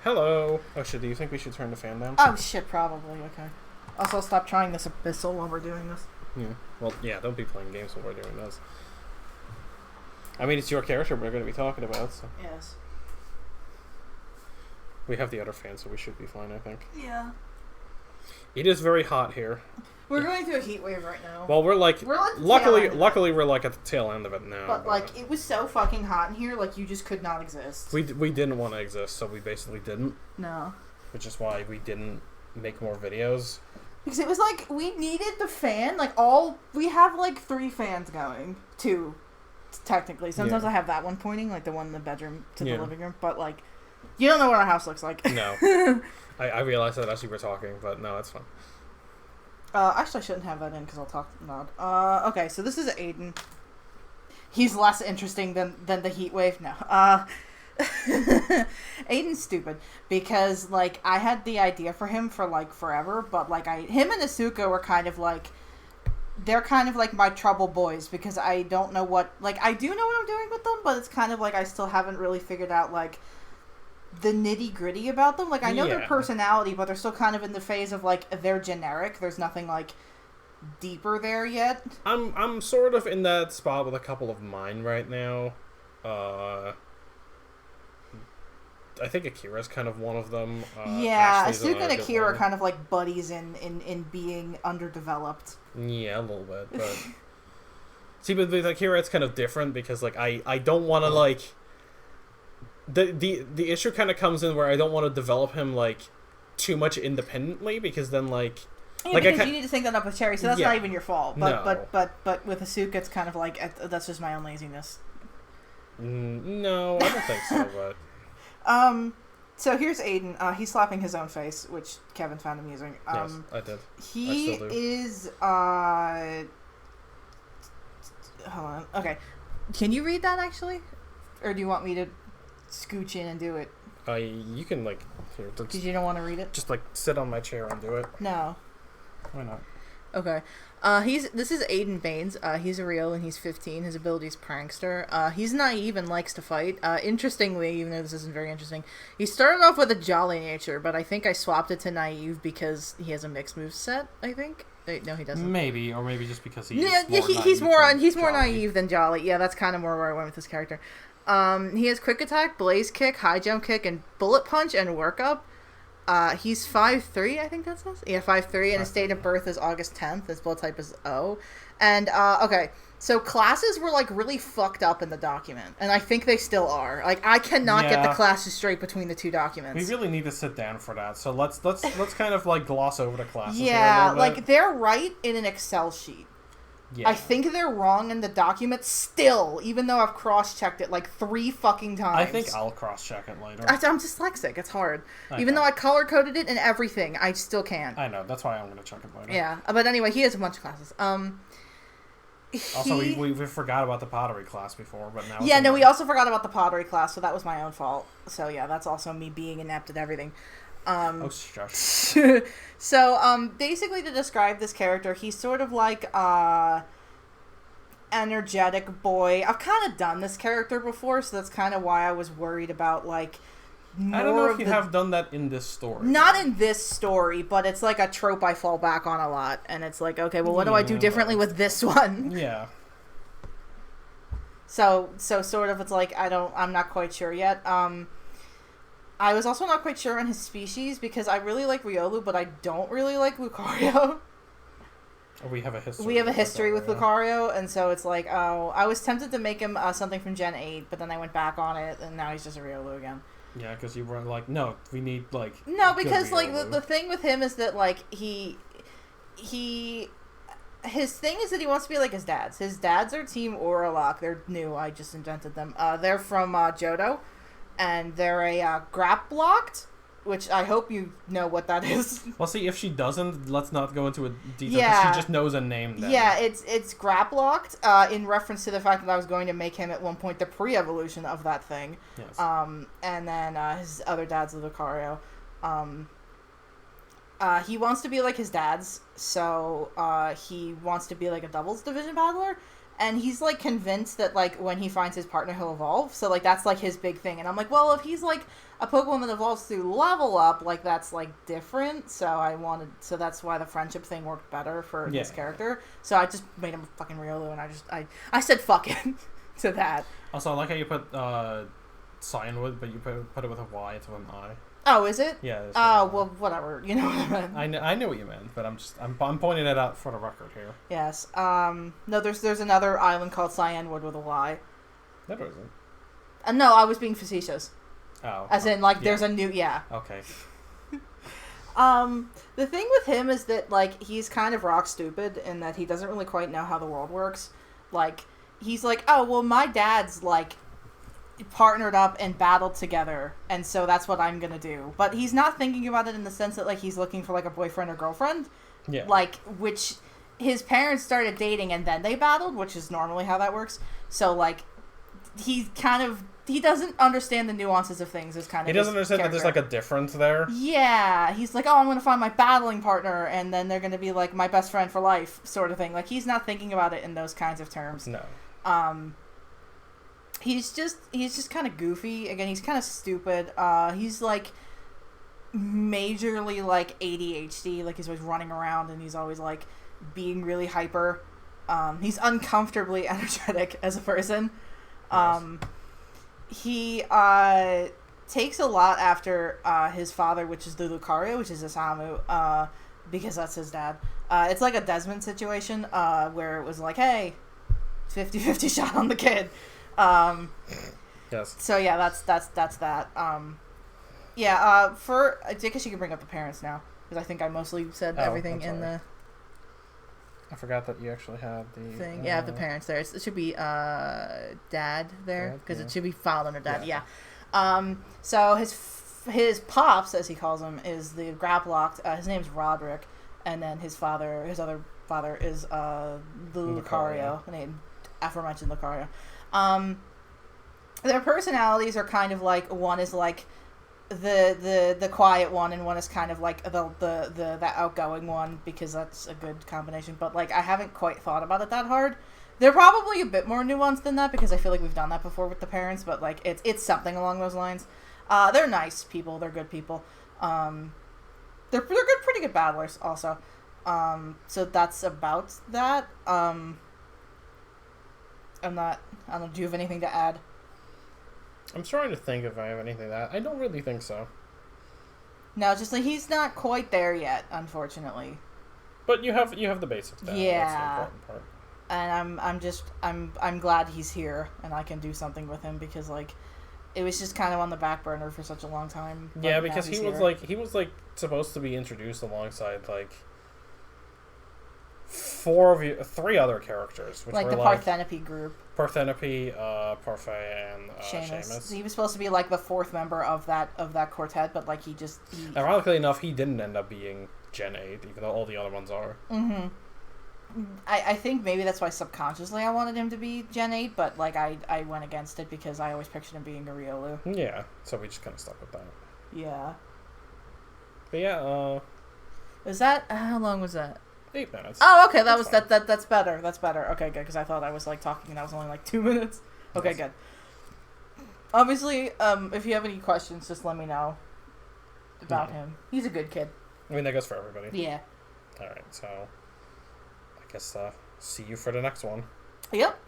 Hello. Oh shit, do you think we should turn the fan down? Oh shit, probably. Okay. Also, stop trying this abyssal while we're doing this. Yeah. Well, yeah, don't be playing games while we're doing this. I mean, it's your character we're going to be talking about, so. Yes. We have the other fan, so we should be fine, I think. Yeah. It is very hot here. We're going through a heat wave right now. Well, we're like luckily we're like at the tail end of it now. But like it was so fucking hot in here, like you just could not exist. We didn't want to exist, so we basically didn't. No. Which is why we didn't make more videos. Because it was like we needed the fan, we have like 3 fans going, 2 technically. Sometimes I have that one pointing, like the one in the bedroom to the living room, but like you don't know what our house looks like. No. I realized that as you were talking, but no, it's fine. Actually, I shouldn't have that in because I'll talk loud. Okay, so this is Aiden. He's less interesting than the heat wave. No. Aiden's stupid because, like, I had the idea for him for, like, forever, but, like, him and Asuka were kind of, like, they're kind of, like, my trouble boys because I don't know what, like, I do know what I'm doing with them, but it's kind of, like, I still haven't really figured out, like, the nitty-gritty about them. Like, I know their personality, but they're still kind of in the phase of, like, they're generic. There's nothing, like, deeper there yet. I'm sort of in that spot with a couple of mine right now. I think Akira's kind of one of them. Yeah, Asuka and Akira are kind of, like, buddies in being underdeveloped. Yeah, a little bit, but... See, but with Akira, it's kind of different because, like, I don't want to, like... The issue kind of comes in where I don't want to develop him like too much independently because then like because you need to sync that up with Cherry, so that's not even your fault. But no. but with Asuka, it's kind of like that's just my own laziness. No, I don't think so. But so here's Aiden. He's slapping his own face, which Kevin found amusing. Yes, I did. He is hold on. Okay, can you read that actually, or do you want me to scooch in and do it? You can like here. Because you don't want to read it. Just like sit on my chair and do it. No. Why not? Okay. This is Aiden Baines. He's a real and he's 15. His ability is prankster. He's naive and likes to fight. Interestingly, even though this isn't very interesting, he started off with a jolly nature, but I think I swapped it to naive because he has a mixed move set. I think. No, he doesn't. Maybe, or maybe just because he's more naive than jolly. Yeah, that's kind of more where I went with this character. He has quick attack, blaze kick, high jump kick, and bullet punch and workup. He's 5'3", I think that says. Yeah, 5'3", and his date of birth is August 10th. His blood type is O. And, okay, so classes were, like, really fucked up in the document. And I think they still are. Like, I cannot get the classes straight between the 2 documents. We really need to sit down for that. So let's kind of, like, gloss over the classes here a little bit. Like, they're right in an Excel sheet. Yeah. I think they're wrong in the document still, even though I've cross-checked it like 3 fucking times. I think I'll cross-check it later. I'm dyslexic. It's hard. Even though I color-coded it and everything, I still can't. I know. That's why I'm going to check it later. Yeah. But anyway, he has a bunch of classes. Also, we forgot about the pottery class before, but now... Yeah, no, we also forgot about the pottery class, so that was my own fault. So, yeah, that's also me being inept at everything. Oh, shush. So, basically to describe this character, he's sort of like, energetic boy. I've kind of done this character before, so that's kind of why I was worried about, like, more I don't know if you have done that in this story. Not in this story, but it's like a trope I fall back on a lot, and it's like, okay, well, what do I do differently with this one? Yeah. So sort of, it's like, I'm not quite sure yet. I was also not quite sure on his species, because I really like Riolu, but I don't really like Lucario. We have a history. We have a history with Lucario, and so it's like, oh, I was tempted to make him something from Gen 8, but then I went back on it, and now he's just a Riolu again. Yeah, because you were like, no, we need, like... No, because, like, the thing with him is that, like, his thing is that he wants to be like his dad's. His dads are Team Oralock. They're new. I just invented them. They're from Johto, and they're a Grap-Locked, which I hope you know what that is. Well, see, if she doesn't, let's not go into a detail, because she just knows a name then. Yeah, it's Grap-Locked, in reference to the fact that I was going to make him at one point the pre-evolution of that thing. Yes. And then his other dad's Lucario. He wants to be like his dad's, so he wants to be like a doubles division battler, And he's, like, convinced that, like, when he finds his partner, he'll evolve. So, like, that's, like, his big thing. And I'm like, well, if he's, like, a Pokemon that evolves through level up, like, that's, like, different. So that's why the friendship thing worked better for this character. So I just made him a fucking Riolu, and I said fuck it to that. Also, I like how you put Cyanwood, but you put it with a Y instead of an I. Oh, is it? Yeah. Oh, well, whatever. You know what I meant. I know what you meant, but I'm pointing it out for the record here. Yes. No, there's another island called Cyanwood with a Y. No, there isn't. No, I was being facetious. Oh. As in, like, there's a new, Okay. The thing with him is that, like, he's kind of rock stupid in that he doesn't really quite know how the world works. Like, he's like, oh, well, my dad's, like, partnered up and battled together, and so that's what I'm gonna do. But he's not thinking about it in the sense that, like, he's looking for, like, a boyfriend or girlfriend. Yeah. Like, which his parents started dating and then they battled, which is normally how that works. So, like, he doesn't understand the nuances of things. Is kind of he doesn't understand that there's, like, a difference there. Yeah, he's like, oh, I'm gonna find my battling partner, and then they're gonna be like my best friend for life, sort of thing. Like, he's not thinking about it in those kinds of terms. No. He's just kind of goofy. Again, he's kind of stupid. He's, like, majorly, like, ADHD. Like, he's always running around, and he's always, like, being really hyper. He's uncomfortably energetic as a person. Yes. He takes a lot after his father, which is the Lucario, which is Isamu, because that's his dad. It's like a Desmond situation, where it was like, hey, 50-50 shot on the kid. Yes. So yeah, that's that. I guess you can bring up the parents now, because I think I mostly said everything in the. I forgot that you actually had the thing. Yeah, the parents there. It should be dad there, because it should be filed under dad. Yeah. So his pops, as he calls him, is the Graplocked. His name's Roderick, and then his other father is the Lucario, named aforementioned Lucario. Their personalities are kind of like, one is like the quiet one, and one is kind of like the outgoing one, because that's a good combination. But, like, I haven't quite thought about it that hard. They're probably a bit more nuanced than that, because I feel like we've done that before with the parents, but, like, it's something along those lines. They're nice people. They're good people. They're pretty good battlers also. So that's about that. I don't know, do you have anything to add? I'm trying to think if I have anything to add. I don't really think so. No, just like, he's not quite there yet, unfortunately. But you have the basics down. Yeah. That's the important part. And I'm glad he's here and I can do something with him, because, like, it was just kind of on the back burner for such a long time. Yeah, because he was supposed to be introduced alongside, like, three other characters, which like were the Parthenope group. Parthenope, Parfait, and Seamus. So he was supposed to be, like, the fourth member of that quartet, but, like, he ironically enough, he didn't end up being Gen 8, even though all the other ones are. Mm-hmm. I think maybe that's why subconsciously I wanted him to be Gen 8, but, like, I went against it because I always pictured him being a Riolu. Yeah, so we just kind of stuck with that. Yeah. But yeah, Was that, how long was that? 8 minutes. Oh, okay, that's better. That's better. Okay, good, because I thought I was, like, talking and that was only, like, 2 minutes. Okay, yes. Good. Obviously, if you have any questions, just let me know about him. He's a good kid. I mean, that goes for everybody. Yeah. Alright, so I guess see you for the next one. Yep.